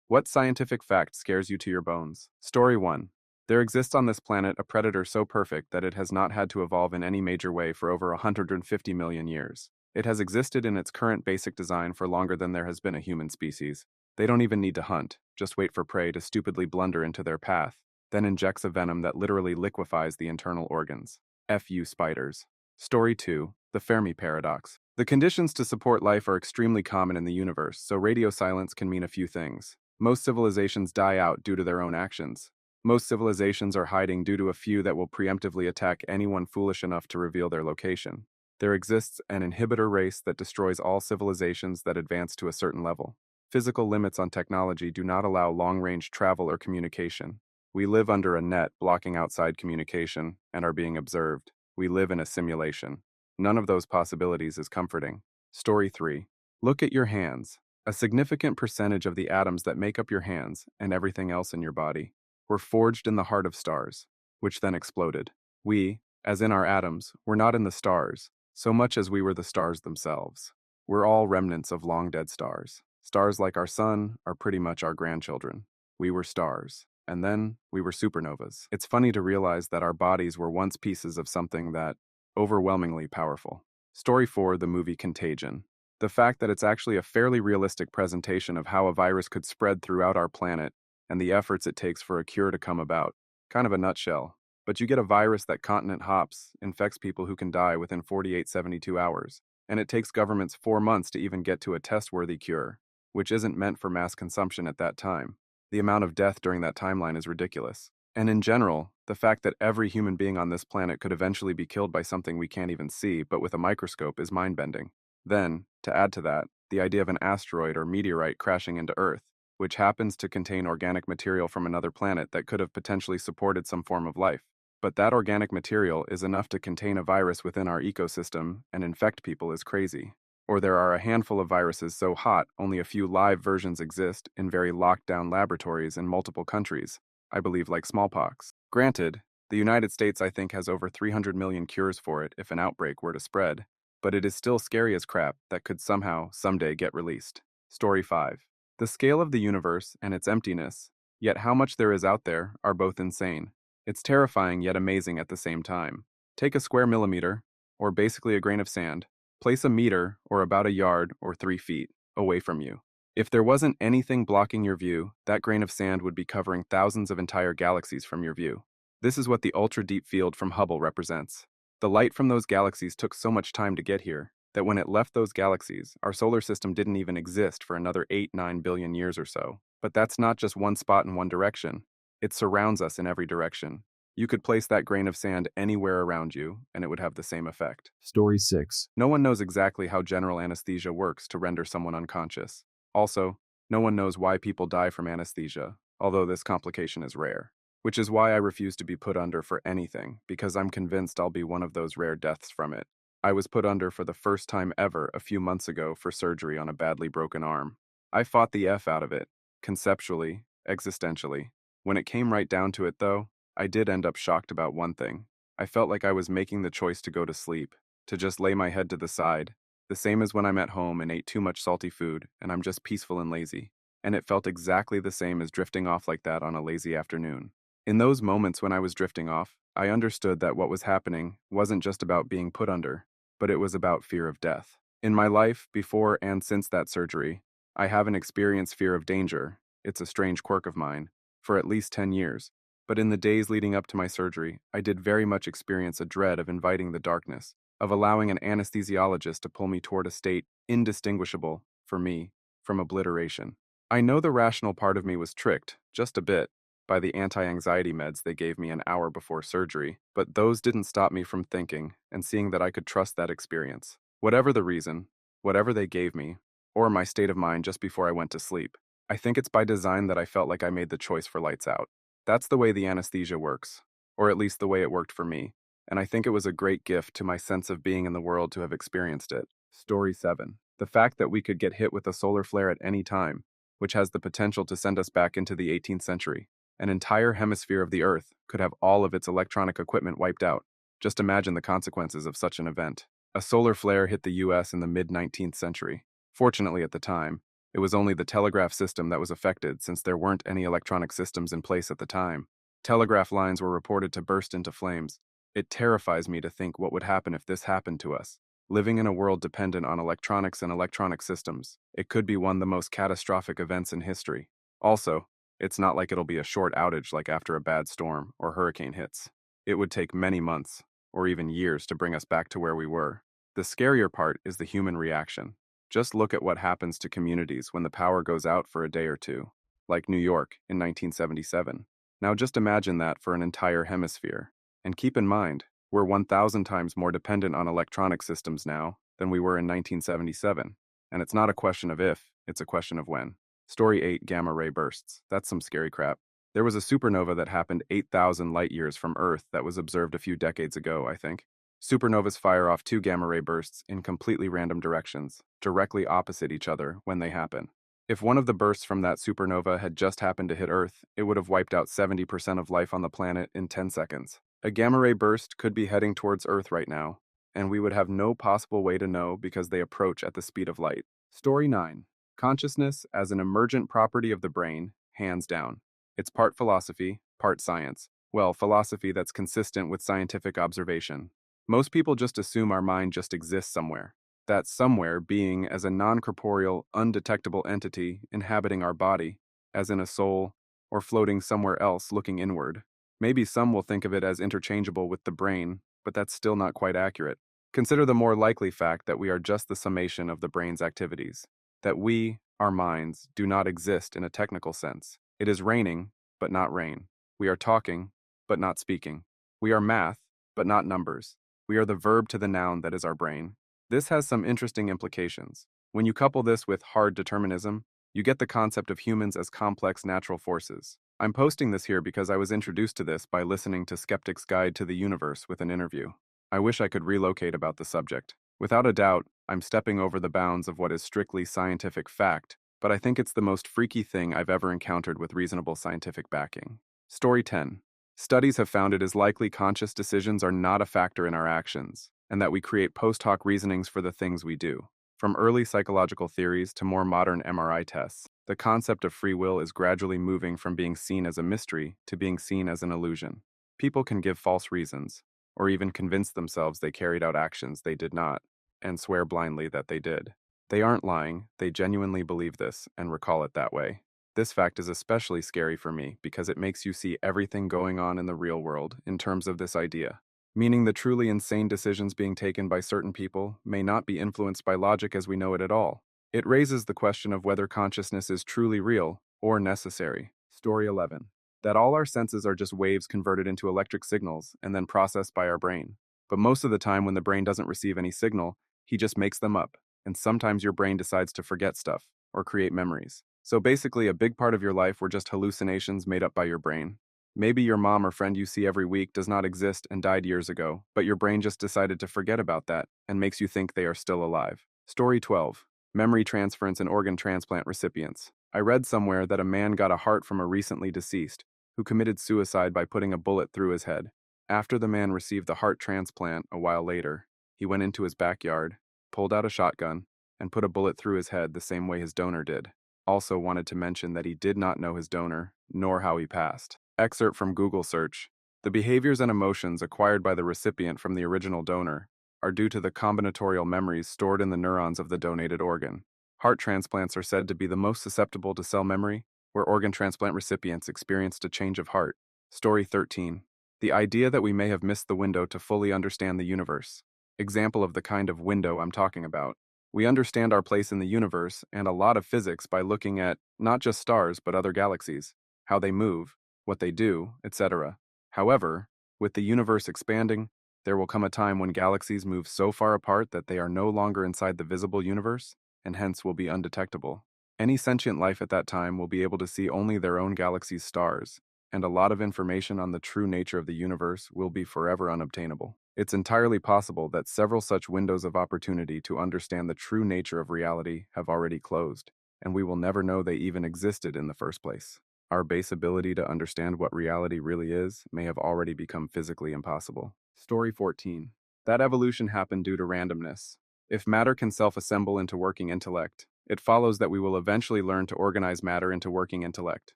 What scientific fact scares you to your bones? Story 1. There exists on this planet a predator so perfect that it has not had to evolve in any major way for over 150 million years. It has existed in its current basic design for longer than there has been a human species. They don't even need to hunt, just wait for prey to stupidly blunder into their path, then injects a venom that literally liquefies the internal organs. F you spiders. Story 2. The Fermi Paradox. The conditions to support life are extremely common in the universe, so radio silence can mean a few things. Most civilizations die out due to their own actions. Most civilizations are hiding due to a few that will preemptively attack anyone foolish enough to reveal their location. There exists an inhibitor race that destroys all civilizations that advance to a certain level. Physical limits on technology do not allow long-range travel or communication. We live under a net blocking outside communication and are being observed. We live in a simulation. None of those possibilities is comforting. Story 3. Look at your hands. A significant percentage of the atoms that make up your hands and everything else in your body were forged in the heart of stars, which then exploded. We, as in our atoms, were not in the stars, so much as we were the stars themselves. We're all remnants of long-dead stars. Stars like our sun are pretty much our grandchildren. We were stars, and then we were supernovas. It's funny to realize that our bodies were once pieces of something that overwhelmingly powerful. Story 4, the movie Contagion. The fact that it's actually a fairly realistic presentation of how a virus could spread throughout our planet and the efforts it takes for a cure to come about. Kind of a nutshell. But you get a virus that continent hops, infects people who can die within 48-72 hours, and it takes governments 4 months to even get to a test-worthy cure, which isn't meant for mass consumption at that time. The amount of death during that timeline is ridiculous. And in general, the fact that every human being on this planet could eventually be killed by something we can't even see but with a microscope is mind-bending. Then, to add to that, the idea of an asteroid or meteorite crashing into Earth, which happens to contain organic material from another planet that could have potentially supported some form of life. But that organic material is enough to contain a virus within our ecosystem and infect people is crazy. Or there are a handful of viruses so hot only a few live versions exist in very locked-down laboratories in multiple countries, I believe like smallpox. Granted, the United States I think has over 300 million cures for it if an outbreak were to spread, but it is still scary as crap that could somehow, someday get released. Story 5. The scale of the universe and its emptiness, yet how much there is out there, are both insane. It's terrifying yet amazing at the same time. Take a square millimeter, or basically a grain of sand, place a meter, or about a yard, or 3 feet, away from you. If there wasn't anything blocking your view, that grain of sand would be covering thousands of entire galaxies from your view. This is what the ultra-deep field from Hubble represents. The light from those galaxies took so much time to get here that when it left those galaxies, our solar system didn't even exist for another 8-9 billion years or so. But that's not just one spot in one direction. It surrounds us in every direction. You could place that grain of sand anywhere around you, and it would have the same effect. Story 6. No one knows exactly how general anesthesia works to render someone unconscious. Also, no one knows why people die from anesthesia, although this complication is rare. Which is why I refuse to be put under for anything, because I'm convinced I'll be one of those rare deaths from it. I was put under for the first time ever a few months ago for surgery on a badly broken arm. I fought the F out of it, conceptually, existentially. When it came right down to it, though, I did end up shocked about one thing. I felt like I was making the choice to go to sleep, to just lay my head to the side, the same as when I'm at home and ate too much salty food, and I'm just peaceful and lazy. And it felt exactly the same as drifting off like that on a lazy afternoon. In those moments when I was drifting off, I understood that what was happening wasn't just about being put under, but it was about fear of death. In my life, before and since that surgery, I haven't experienced fear of danger, it's a strange quirk of mine, for at least 10 years. But in the days leading up to my surgery, I did very much experience a dread of inviting the darkness, of allowing an anesthesiologist to pull me toward a state indistinguishable, for me, from obliteration. I know the rational part of me was tricked, just a bit, by the anti-anxiety meds they gave me an hour before surgery, but those didn't stop me from thinking and seeing that I could trust that experience. Whatever the reason, whatever they gave me, or my state of mind just before I went to sleep, I think it's by design that I felt like I made the choice for lights out. That's the way the anesthesia works, or at least the way it worked for me, and I think it was a great gift to my sense of being in the world to have experienced it. Story 7. The fact that we could get hit with a solar flare at any time, which has the potential to send us back into the 18th century. An entire hemisphere of the Earth could have all of its electronic equipment wiped out. Just imagine the consequences of such an event. A solar flare hit the US in the mid-19th century. Fortunately at the time, It was only the telegraph system that was affected since there weren't any electronic systems in place at the time. Telegraph lines were reported to burst into flames. It terrifies me to think what would happen if this happened to us. Living in a world dependent on electronics and electronic systems, it could be one of the most catastrophic events in history. Also, it's not like it'll be a short outage like after a bad storm or hurricane hits. It would take many months, or even years, to bring us back to where we were. The scarier part is the human reaction. Just look at what happens to communities when the power goes out for a day or two, like New York in 1977. Now just imagine that for an entire hemisphere. And keep in mind, we're 1,000 times more dependent on electronic systems now than we were in 1977. And it's not a question of if, it's a question of when. Story 8, Gamma Ray Bursts. That's some scary crap. There was a supernova that happened 8,000 light years from Earth that was observed a few decades ago, I think. Supernovas fire off two gamma ray bursts in completely random directions, directly opposite each other when they happen. If one of the bursts from that supernova had just happened to hit Earth, it would have wiped out 70% of life on the planet in 10 seconds. A gamma ray burst could be heading towards Earth right now, and we would have no possible way to know because they approach at the speed of light. Story 9. Consciousness as an emergent property of the brain, hands down. It's part philosophy, part science. Well, philosophy that's consistent with scientific observation. Most people just assume our mind just exists somewhere. That somewhere being as a non-corporeal, undetectable entity inhabiting our body, as in a soul, or floating somewhere else looking inward. Maybe some will think of it as interchangeable with the brain, but that's still not quite accurate. Consider the more likely fact that we are just the summation of the brain's activities. That we, our minds, do not exist in a technical sense. It is raining, but not rain. We are talking, but not speaking. We are math, but not numbers. We are the verb to the noun that is our brain. This has some interesting implications. When you couple this with hard determinism, you get the concept of humans as complex natural forces. I'm posting this here because I was introduced to this by listening to Skeptic's Guide to the Universe with an interview. I wish I could relocate about the subject. Without a doubt, I'm stepping over the bounds of what is strictly scientific fact, but I think it's the most freaky thing I've ever encountered with reasonable scientific backing. Story 10. Studies have found it is likely conscious decisions are not a factor in our actions, and that we create post hoc reasonings for the things we do. From early psychological theories to more modern MRI tests, the concept of free will is gradually moving from being seen as a mystery to being seen as an illusion. People can give false reasons, or even convince themselves they carried out actions they did not, and swear blindly that they did. They aren't lying, they genuinely believe this and recall it that way. This fact is especially scary for me because it makes you see everything going on in the real world in terms of this idea, meaning the truly insane decisions being taken by certain people may not be influenced by logic as we know it at all. It raises the question of whether consciousness is truly real or necessary. Story 11. That all our senses are just waves converted into electric signals and then processed by our brain. But most of the time when the brain doesn't receive any signal, he just makes them up, and sometimes your brain decides to forget stuff or create memories. So basically, a big part of your life were just hallucinations made up by your brain. Maybe your mom or friend you see every week does not exist and died years ago, but your brain just decided to forget about that and makes you think they are still alive. Story 12. Memory transference in organ transplant recipients. I read somewhere that a man got a heart from a recently deceased who committed suicide by putting a bullet through his head. After the man received the heart transplant a while later, he went into his backyard, pulled out a shotgun, and put a bullet through his head the same way his donor did. Also wanted to mention that he did not know his donor, nor how he passed. Excerpt from Google search. The behaviors and emotions acquired by the recipient from the original donor are due to the combinatorial memories stored in the neurons of the donated organ. Heart transplants are said to be the most susceptible to cell memory, where organ transplant recipients experienced a change of heart. Story 13. The idea that we may have missed the window to fully understand the universe. Example of the kind of window I'm talking about. We understand our place in the universe and a lot of physics by looking at not just stars but other galaxies, how they move, what they do, etc. However, with the universe expanding, there will come a time when galaxies move so far apart that they are no longer inside the visible universe, and hence will be undetectable. Any sentient life at that time will be able to see only their own galaxy's stars, and a lot of information on the true nature of the universe will be forever unobtainable. It's entirely possible that several such windows of opportunity to understand the true nature of reality have already closed, and we will never know they even existed in the first place. Our base ability to understand what reality really is may have already become physically impossible. Story 14. That evolution happened due to randomness. If matter can self-assemble into working intellect, it follows that we will eventually learn to organize matter into working intellect.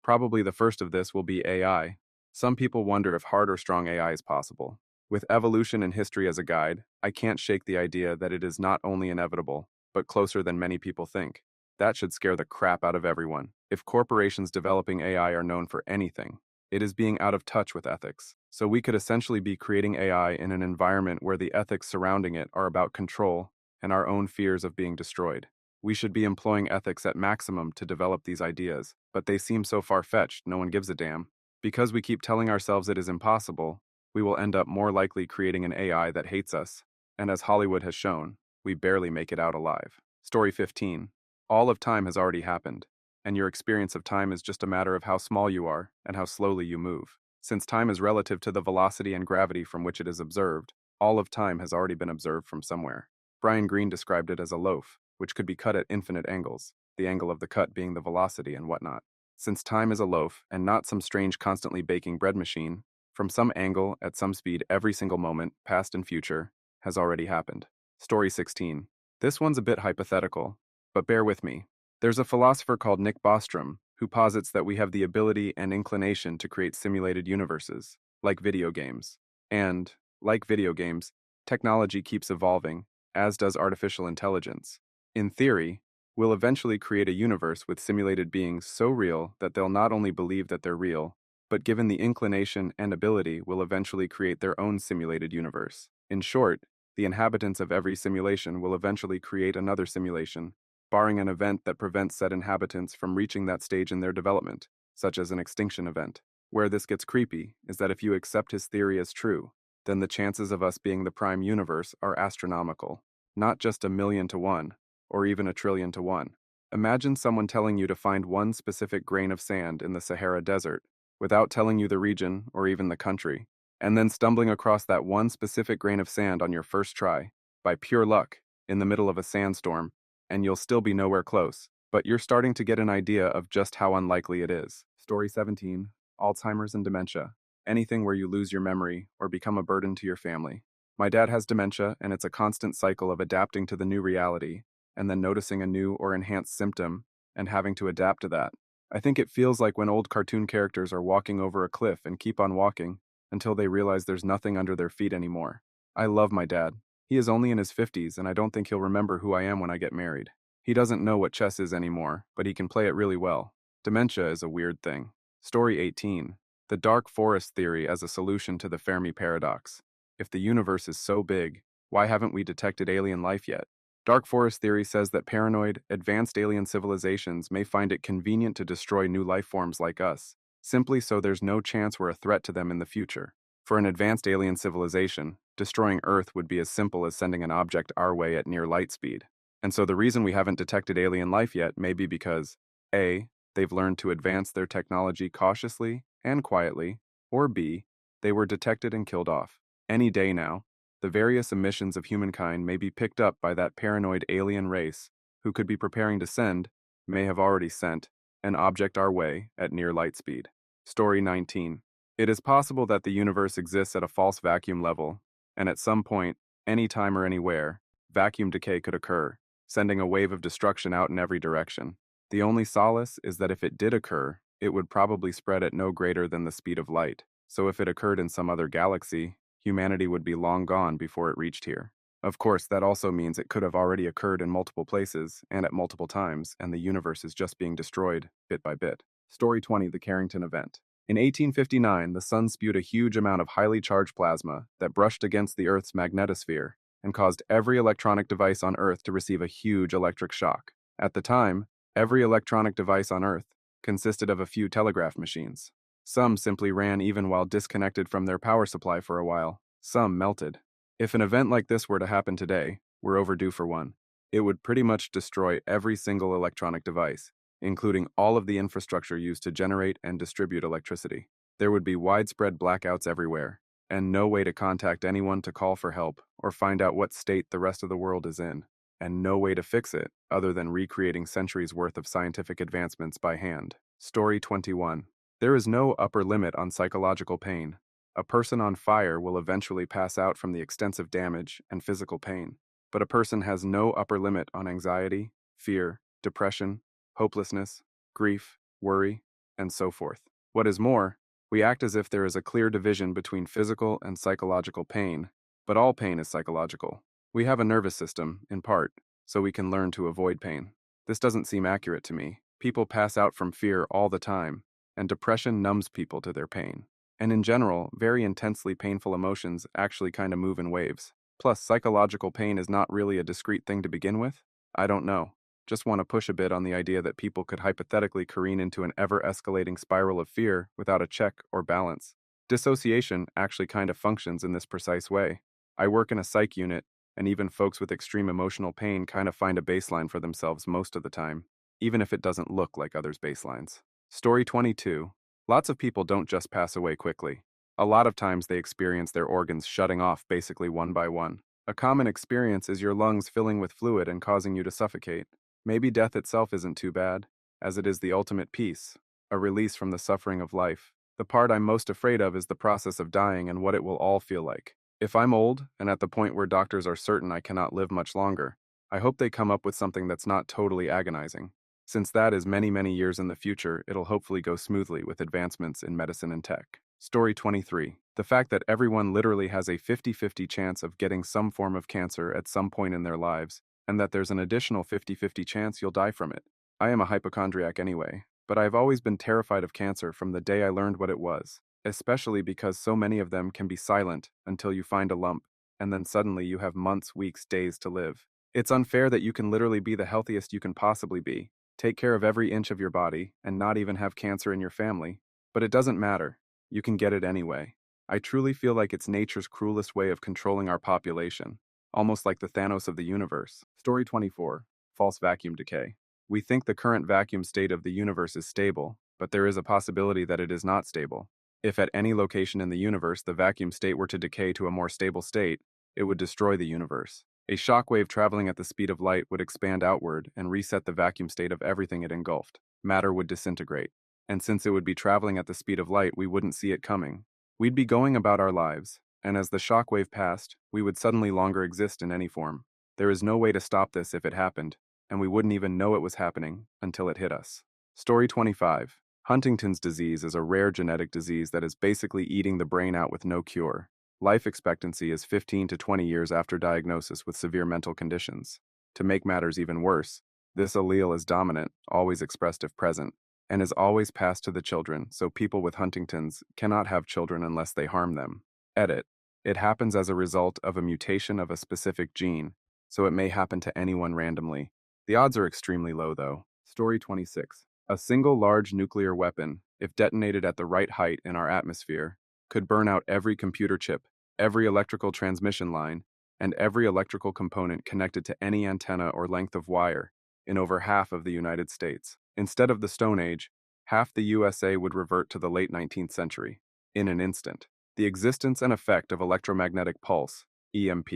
Probably the first of this will be AI. Some people wonder if hard or strong AI is possible. With evolution and history as a guide, I can't shake the idea that it is not only inevitable, but closer than many people think. That should scare the crap out of everyone. If corporations developing AI are known for anything, it is being out of touch with ethics. So we could essentially be creating AI in an environment where the ethics surrounding it are about control and our own fears of being destroyed. We should be employing ethics at maximum to develop these ideas, but they seem so far-fetched, no one gives a damn. Because we keep telling ourselves it is impossible, we will end up more likely creating an AI that hates us. And as Hollywood has shown, we barely make it out alive. Story 15. All of time has already happened, and your experience of time is just a matter of how small you are and how slowly you move. Since time is relative to the velocity and gravity from which it is observed, all of time has already been observed from somewhere. Brian Greene described it as a loaf, which could be cut at infinite angles, the angle of the cut being the velocity and whatnot. Since time is a loaf and not some strange constantly baking bread machine, from some angle, at some speed, every single moment, past and future, has already happened. Story 16. This one's a bit hypothetical, but bear with me. There's a philosopher called Nick Bostrom who posits that we have the ability and inclination to create simulated universes, like video games. And, like video games, technology keeps evolving, as does artificial intelligence. In theory, we'll eventually create a universe with simulated beings so real that they'll not only believe that they're real, but given the inclination and ability, will eventually create their own simulated universe. In short, the inhabitants of every simulation will eventually create another simulation, barring an event that prevents said inhabitants from reaching that stage in their development, such as an extinction event. Where this gets creepy is that if you accept his theory as true, then the chances of us being the prime universe are astronomical. Not just 1,000,000 to 1, or even 1,000,000,000 to 1. Imagine someone telling you to find one specific grain of sand in the Sahara Desert, without telling you the region or even the country, and then stumbling across that one specific grain of sand on your first try, by pure luck, in the middle of a sandstorm, and you'll still be nowhere close, but you're starting to get an idea of just how unlikely it is. Story 17. Alzheimer's and dementia. Anything where you lose your memory or become a burden to your family. My dad has dementia, and it's a constant cycle of adapting to the new reality, and then noticing a new or enhanced symptom, and having to adapt to that. I think it feels like when old cartoon characters are walking over a cliff and keep on walking until they realize there's nothing under their feet anymore. I love my dad. He is only in his 50s, and I don't think he'll remember who I am when I get married. He doesn't know what chess is anymore, but he can play it really well. Dementia is a weird thing. Story 18. The dark forest theory as a solution to the Fermi paradox. If the universe is so big, why haven't we detected alien life yet? Dark forest theory says that paranoid, advanced alien civilizations may find it convenient to destroy new life forms like us, simply so there's no chance we're a threat to them in the future. For an advanced alien civilization, destroying Earth would be as simple as sending an object our way at near light speed. And so the reason we haven't detected alien life yet may be because A. They've learned to advance their technology cautiously and quietly, or B. They were detected and killed off. Any day now, the various emissions of humankind may be picked up by that paranoid alien race who could be preparing to send, may have already sent, an object our way at near light speed. Story 19. It is possible that the universe exists at a false vacuum level, and at some point, anytime or anywhere, vacuum decay could occur, sending a wave of destruction out in every direction. The only solace is that if it did occur, it would probably spread at no greater than the speed of light. So if it occurred in some other galaxy, humanity would be long gone before it reached here. Of course, that also means it could have already occurred in multiple places and at multiple times, and the universe is just being destroyed, bit by bit. Story 20, the Carrington Event. In 1859, the sun spewed a huge amount of highly charged plasma that brushed against the Earth's magnetosphere and caused every electronic device on Earth to receive a huge electric shock. At the time, every electronic device on Earth consisted of a few telegraph machines. Some simply ran even while disconnected from their power supply for a while. Some melted. If an event like this were to happen today, we're overdue for one. It would pretty much destroy every single electronic device, including all of the infrastructure used to generate and distribute electricity. There would be widespread blackouts everywhere, and no way to contact anyone to call for help or find out what state the rest of the world is in, and no way to fix it other than recreating centuries' worth of scientific advancements by hand. Story 21. There is no upper limit on psychological pain. A person on fire will eventually pass out from the extensive damage and physical pain, but a person has no upper limit on anxiety, fear, depression, hopelessness, grief, worry, and so forth. What is more, we act as if there is a clear division between physical and psychological pain, but all pain is psychological. We have a nervous system, in part, so we can learn to avoid pain. This doesn't seem accurate to me. People pass out from fear all the time, and depression numbs people to their pain. And in general, very intensely painful emotions actually kind of move in waves. Plus, psychological pain is not really a discrete thing to begin with. I don't know. Just want to push a bit on the idea that people could hypothetically careen into an ever-escalating spiral of fear without a check or balance. Dissociation actually kind of functions in this precise way. I work in a psych unit, and even folks with extreme emotional pain kind of find a baseline for themselves most of the time, even if it doesn't look like others' baselines. Story 22. Lots of people don't just pass away quickly. A lot of times they experience their organs shutting off basically one by one. A common experience is your lungs filling with fluid and causing you to suffocate. Maybe death itself isn't too bad, as it is the ultimate peace, a release from the suffering of life. The part I'm most afraid of is the process of dying and what it will all feel like. If I'm old, and at the point where doctors are certain I cannot live much longer, I hope they come up with something that's not totally agonizing. Since that is many, many years in the future, it'll hopefully go smoothly with advancements in medicine and tech. Story 23. The fact that everyone literally has a 50-50 chance of getting some form of cancer at some point in their lives, and that there's an additional 50-50 chance you'll die from it. I am a hypochondriac anyway, but I've always been terrified of cancer from the day I learned what it was, especially because so many of them can be silent until you find a lump, and then suddenly you have months, weeks, days to live. It's unfair that you can literally be the healthiest you can possibly be, take care of every inch of your body, and not even have cancer in your family. But it doesn't matter. You can get it anyway. I truly feel like it's nature's cruelest way of controlling our population, almost like the Thanos of the universe. Story 24. False vacuum decay. We think the current vacuum state of the universe is stable, but there is a possibility that it is not stable. If at any location in the universe the vacuum state were to decay to a more stable state, it would destroy the universe. A shockwave traveling at the speed of light would expand outward and reset the vacuum state of everything it engulfed. Matter would disintegrate. And since it would be traveling at the speed of light, we wouldn't see it coming. We'd be going about our lives, and as the shockwave passed, we would suddenly longer exist in any form. There is no way to stop this if it happened, and we wouldn't even know it was happening until it hit us. Story 25. Huntington's disease is a rare genetic disease that is basically eating the brain out with no cure. Life expectancy is 15 to 20 years after diagnosis with severe mental conditions. To make matters even worse, this allele is dominant, always expressed if present, and is always passed to the children, so people with Huntington's cannot have children unless they harm them. Edit. It happens as a result of a mutation of a specific gene, so it may happen to anyone randomly. The odds are extremely low, though. Story 26. A single large nuclear weapon, if detonated at the right height in our atmosphere, could burn out every computer chip, every electrical transmission line, and every electrical component connected to any antenna or length of wire in over half of the United States. Instead of the Stone Age, half the USA would revert to the late 19th century, in an instant. The existence and effect of electromagnetic pulse, EMP,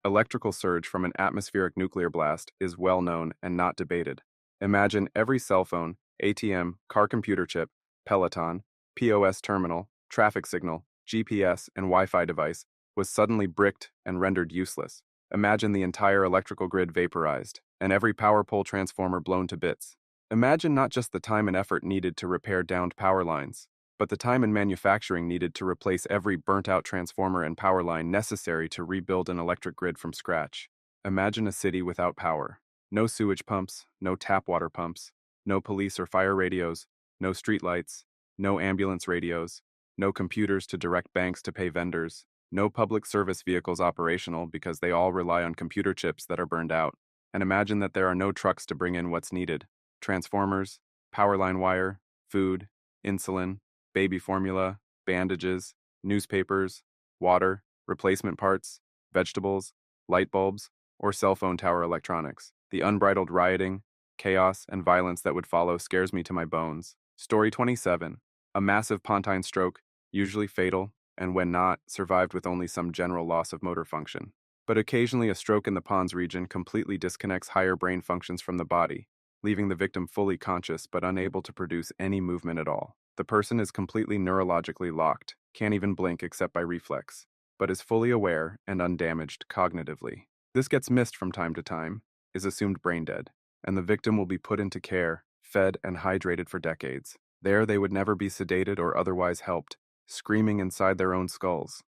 electrical surge from an atmospheric nuclear blast, is well known and not debated. Imagine every cell phone, ATM, car computer chip, Peloton, POS terminal, traffic signal, GPS, and Wi-Fi device was suddenly bricked and rendered useless. Imagine the entire electrical grid vaporized, and every power pole transformer blown to bits. Imagine not just the time and effort needed to repair downed power lines, but the time and manufacturing needed to replace every burnt-out transformer and power line necessary to rebuild an electric grid from scratch. Imagine a city without power. No sewage pumps, no tap water pumps, no police or fire radios, no streetlights, no ambulance radios, no computers to direct banks to pay vendors, no public service vehicles operational because they all rely on computer chips that are burned out. And imagine that there are no trucks to bring in what's needed. Transformers, power line wire, food, insulin, baby formula, bandages, newspapers, water, replacement parts, vegetables, light bulbs, or cell phone tower electronics. The unbridled rioting, chaos, and violence that would follow scares me to my bones. Story 27. A massive pontine stroke, usually fatal, and when not, survived with only some general loss of motor function. But occasionally a stroke in the pons region completely disconnects higher brain functions from the body, leaving the victim fully conscious but unable to produce any movement at all. The person is completely neurologically locked, can't even blink except by reflex, but is fully aware and undamaged cognitively. This gets missed from time to time, is assumed brain dead. and the victim will be put into care, fed, and hydrated for decades. There, they would never be sedated or otherwise helped, screaming inside their own skulls.